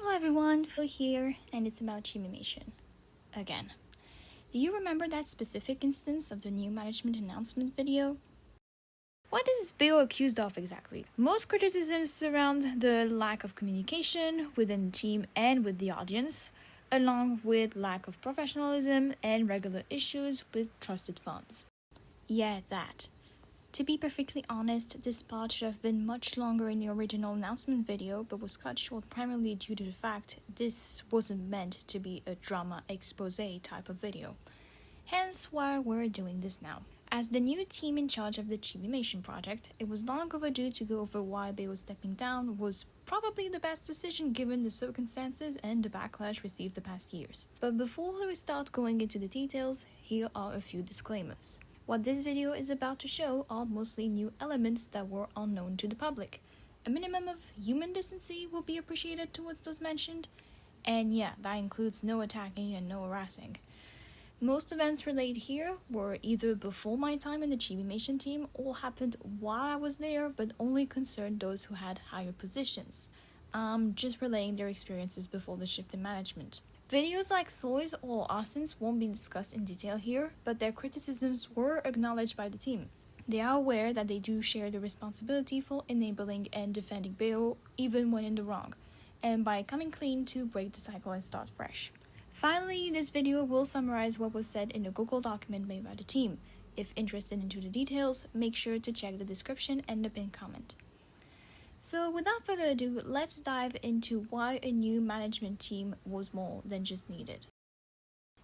Hello everyone, Phil here, and it's about ChibiMation. Again. Do you remember that specific instance of the new management announcement video? What is Bill accused of exactly? Most criticisms surround the lack of communication within the team and with the audience, along with lack of professionalism and regular issues with trusted funds. Yeah, that. To be perfectly honest, this part should have been much longer in the original announcement video, but was cut short primarily due to the fact this wasn't meant to be a drama expose type of video. Hence why we're doing this now. As the new team in charge of the ChibiMation project, it was long overdue to go over why Bayo stepping down was probably the best decision given the circumstances and the backlash received the past years. But before we start going into the details, here are a few disclaimers. What this video is about to show are mostly new elements that were unknown to the public. A minimum of human decency will be appreciated towards those mentioned, and yeah, that includes no attacking and no harassing. Most events relayed here were either before my time in the ChibiMation team or happened while I was there, but only concerned those who had higher positions. Just relaying their experiences before the shift in management. Videos like Soy's or Austin's won't be discussed in detail here, but their criticisms were acknowledged by the team. They are aware that they do share the responsibility for enabling and defending Bayo even when in the wrong, and by coming clean to break the cycle and start fresh. Finally, this video will summarize what was said in the Google document made by the team. If interested into the details, make sure to check the description and the pinned comment. So without further ado, let's dive into why a new management team was more than just needed.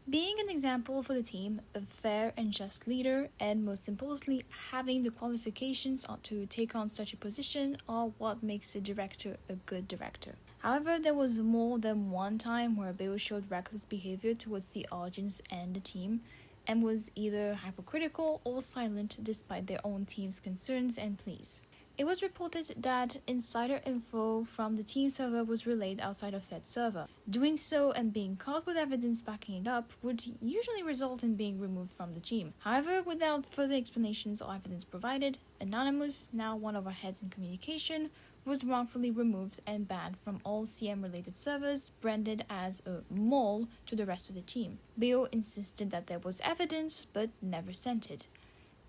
Being an example for the team, a fair and just leader, and most importantly, having the qualifications to take on such a position are what makes a director a good director. However, there was more than one time where Bayo showed reckless behavior towards the audience and the team, and was either hypocritical or silent despite their own team's concerns and pleas. It was reported that insider info from the team server was relayed outside of said server. Doing so and being caught with evidence backing it up would usually result in being removed from the team. However, without further explanations or evidence provided, Anonymous, now one of our heads in communication, was wrongfully removed and banned from all CM-related servers, branded as a mole to the rest of the team. Bayo insisted that there was evidence, but never sent it.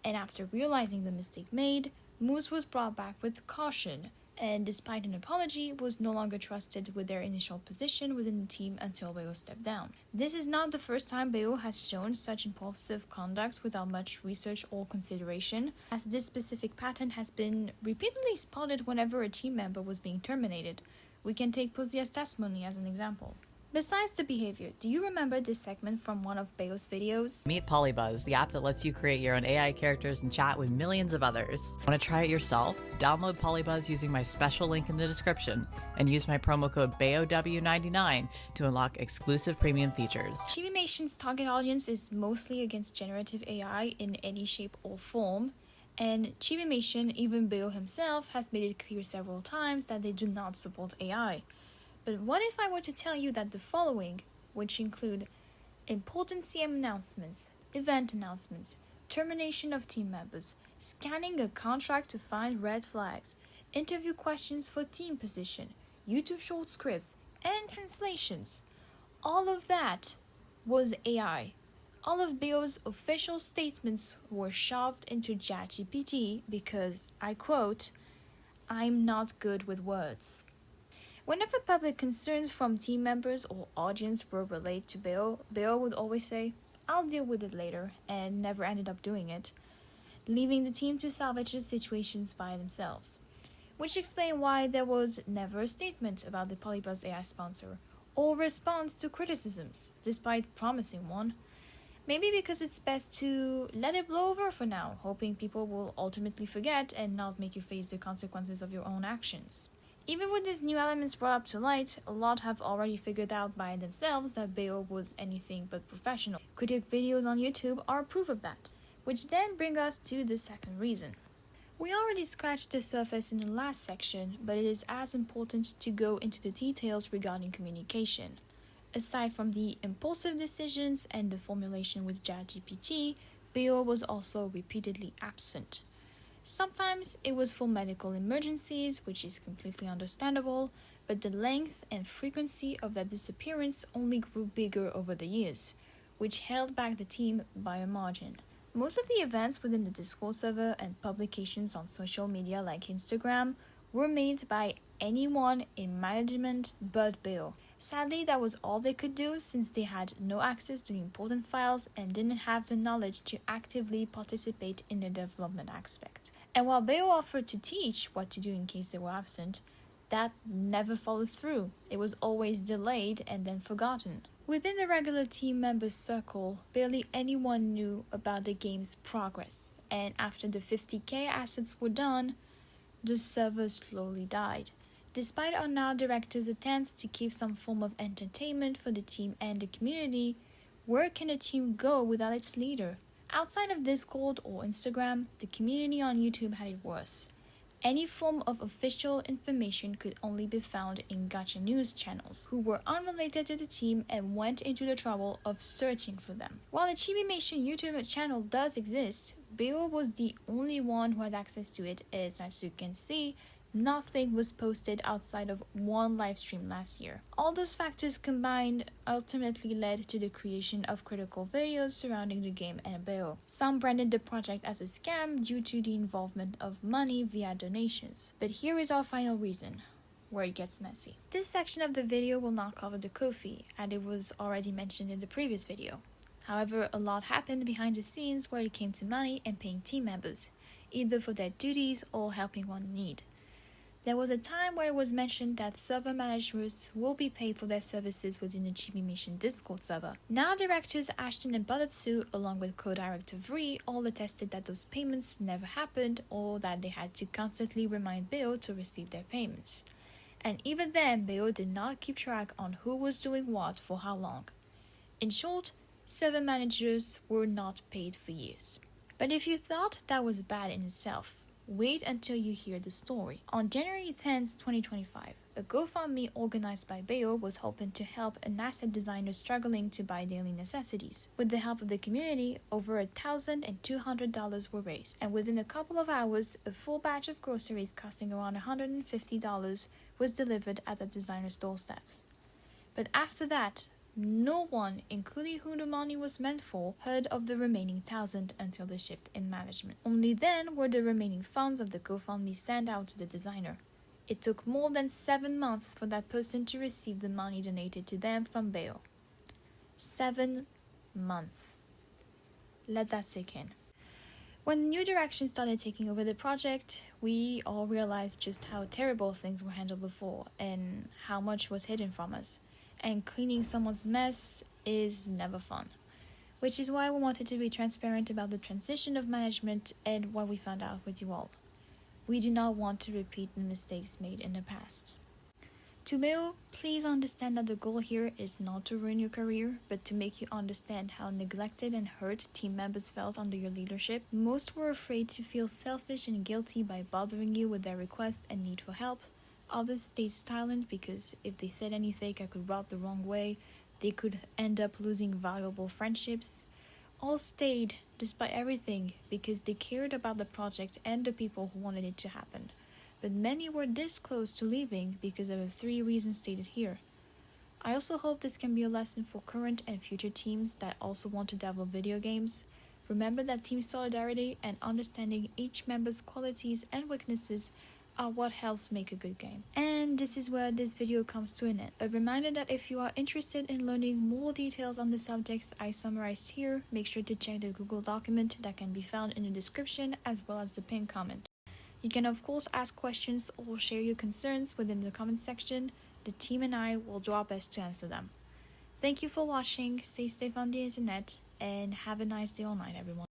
And after realizing the mistake made, Moose was brought back with caution, and despite an apology, was no longer trusted with their initial position within the team until Bayo stepped down. This is not the first time Bayo has shown such impulsive conduct without much research or consideration, as this specific pattern has been repeatedly spotted whenever a team member was being terminated. We can take Pozia's testimony as an example. Besides the behavior, do you remember this segment from one of Bayo's videos? Meet Polybuzz, the app that lets you create your own AI characters and chat with millions of others. Want to try it yourself? Download Polybuzz using my special link in the description and use my promo code BAYOW99 to unlock exclusive premium features. ChibiMation's target audience is mostly against generative AI in any shape or form, and ChibiMation, even Bayo himself, has made it clear several times that they do not support AI. But what if I were to tell you that the following, which include important CM announcements, event announcements, termination of team members, scanning a contract to find red flags, interview questions for team position, YouTube short scripts, and translations, all of that was AI. All of Bayo's official statements were shoved into ChatGPT because, I quote, "I'm not good with words." Whenever public concerns from team members or audience were relayed to Bayo would always say, "I'll deal with it later," and never ended up doing it, leaving the team to salvage the situations by themselves. Which explained why there was never a statement about the Polybuzz AI sponsor, or response to criticisms, despite promising one. Maybe because it's best to let it blow over for now, hoping people will ultimately forget and not make you face the consequences of your own actions. Even with these new elements brought up to light, a lot have already figured out by themselves that Bayo was anything but professional. Critic videos on YouTube are proof of that. Which then bring us to the second reason. We already scratched the surface in the last section, but it is as important to go into the details regarding communication. Aside from the impulsive decisions and the formulation with ChatGPT, Bayo was also repeatedly absent. Sometimes it was for medical emergencies, which is completely understandable, but the length and frequency of that disappearance only grew bigger over the years, which held back the team by a margin. Most of the events within the Discord server and publications on social media like Instagram were made by anyone in management but Bill. Sadly, that was all they could do since they had no access to important files and didn't have the knowledge to actively participate in the development aspect. And while Bill offered to teach what to do in case they were absent, that never followed through. It was always delayed and then forgotten. Within the regular team members' circle, barely anyone knew about the game's progress, and after the 50k assets were done, the server slowly died. Despite our now director's attempts to keep some form of entertainment for the team and the community, where can a team go without its leader? Outside of Discord or Instagram, the community on YouTube had it worse. Any form of official information could only be found in gacha news channels, who were unrelated to the team and went into the trouble of searching for them. While the ChibiMation YouTube channel does exist, Bill was the only one who had access to it, as you can see, nothing was posted outside of one livestream last year. All those factors combined ultimately led to the creation of critical videos surrounding the game and Bill. Some branded the project as a scam due to the involvement of money via donations. But here is our final reason, where it gets messy. This section of the video will not cover the Ko-fi, and it was already mentioned in the previous video. However, a lot happened behind the scenes where it came to money and paying team members, either for their duties or helping one in need. There was a time where it was mentioned that server managers will be paid for their services within the ChibiMation Discord server. Now directors Ashton and Bulletsue, along with co-director Vree, all attested that those payments never happened or that they had to constantly remind Bill to receive their payments. And even then, Bill did not keep track on who was doing what for how long. In short, server managers were not paid for years. But if you thought that was bad in itself, wait until you hear the story. On January 10th, 2025, a GoFundMe organized by Bayo was hoping to help an asset designer struggling to buy daily necessities. With the help of the community, over $1,200 were raised, and within a couple of hours, a full batch of groceries costing around $150 was delivered at the designer's doorsteps. But after that, no one, including who the money was meant for, heard of the remaining 1,000 until the shift in management. Only then were the remaining funds of the GoFundMe sent out to the designer. It took more than 7 months for that person to receive the money donated to them from Bayo. 7 months. Let that sink in. When the new direction started taking over the project, we all realized just how terrible things were handled before and how much was hidden from us. And cleaning someone's mess is never fun, which is why we wanted to be transparent about the transition of management and what we found out with you all. We do not want to repeat the mistakes made in the past. To Bill, please understand that the goal here is not to ruin your career, but to make you understand how neglected and hurt team members felt under your leadership. Most were afraid to feel selfish and guilty by bothering you with their requests and need for help. Others stayed silent because if they said anything that could rub the wrong way, they could end up losing valuable friendships. All stayed despite everything because they cared about the project and the people who wanted it to happen. But many were this close to leaving because of the 3 reasons stated here. I also hope this can be a lesson for current and future teams that also want to develop video games. Remember that team solidarity and understanding each member's qualities and weaknesses are what helps make a good game. And this is where this video comes to an end. A reminder that if you are interested in learning more details on the subjects I summarized here, make sure to check the Google document that can be found in the description as well as the pinned comment. You can of course ask questions or share your concerns within the comment section. The team and I will do our best to answer them. Thank you for watching, stay safe on the internet, and have a nice day or night everyone.